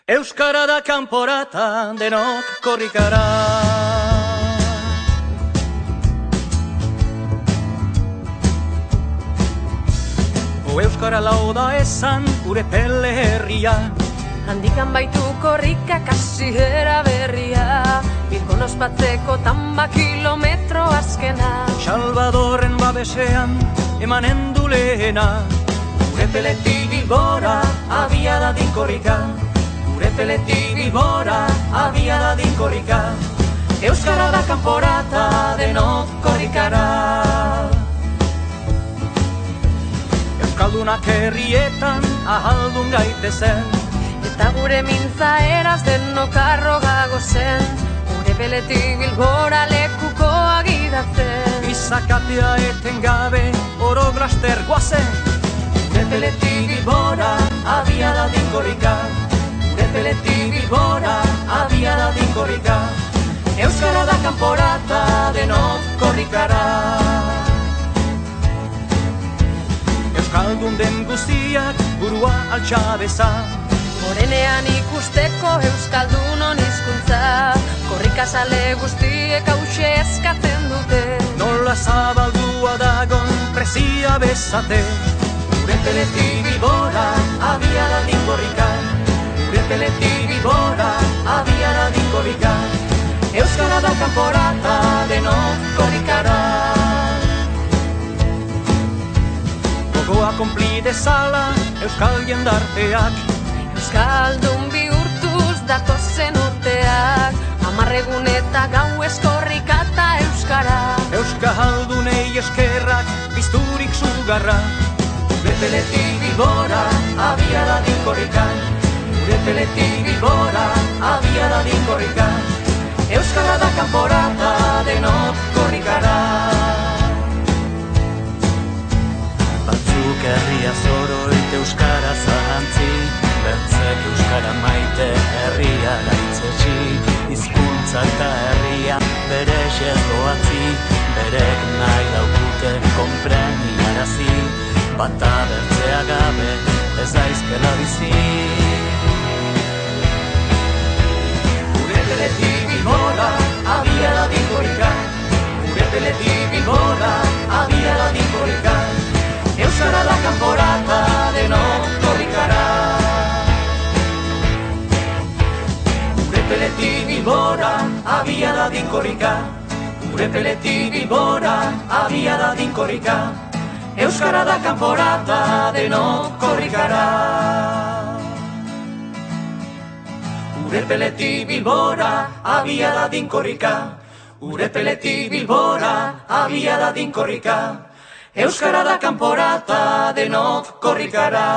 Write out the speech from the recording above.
Euskara da kanporata, denok korrikara. Euskara lauda esan gure pele herria. Handikan baitu korrikak hasiera berria, Bilbon ospatzeko tamba kilometro azkena. Salvadorren babesean emanen du lehena. Gure peletik Bilbora abia dadin korrika. Gure peletik Bilbora abia dadin korrika. Euskara da kanporata, denok korrikara. Euskaldunak herrietan ahaldun gaitezen, eta gure mintza eraz denok arrogago zen, gure peletik Bilbora lekuko agidatzen. Izakatea eten gabe oro glaster guazen. Gure peletik Bilbora abia dadin korrika. Gure peletik Bilbora abia dadin korrika. Euskara da kanporata, denok korrikara. Euskaldun den guztiak burua altxabeza, Gorenean ikusteko Euskaldunon hizkuntza, korrikazale guztiek hause eskatzen dute. Nola zabaldua dagon presia bezate. Gure peletik Bilbora abia dadin korrika. Gure peletik Bilbora abia dadin korrika. Euskara da kanporata, denok korrikara. Gogoa konpli dezala euskal jendarteak, Euskaldun bihurtuz datozen urteak, 10 egun eta gauez korrika eta euskara. Euskaldunei eskerrak pizturik sugarra. Gure peletik Bilbora abia dadin korrika. Gure peletik Bilbora abia dadin korrika. Euskara da kanporata, denok korrikara. Batzuk herria zoroit euskara zahantzi, bertzek euskara maite herria gaitzetsi. Hizkuntza eta herria bere xezdoatzi, berek nahi daukute konpreniarazi. Bata bertzea gabe ez aizkela bizi. Gure peletik Bilbora abia dadin korrika. Gure peletik Bilbora abia dadin korrika. Euskara da kanporata, denok korrikara. Gure peletik Bilbora abia dadin korrika. Gure peletik Bilbora abia dadin korrika. Euskara da kanporata, denok korrikara. Gure peletik Bilbora abia dadin korrika. Gure peletik Bilbora abia dadin korrika. Euskara da kanporata, denok korrikara.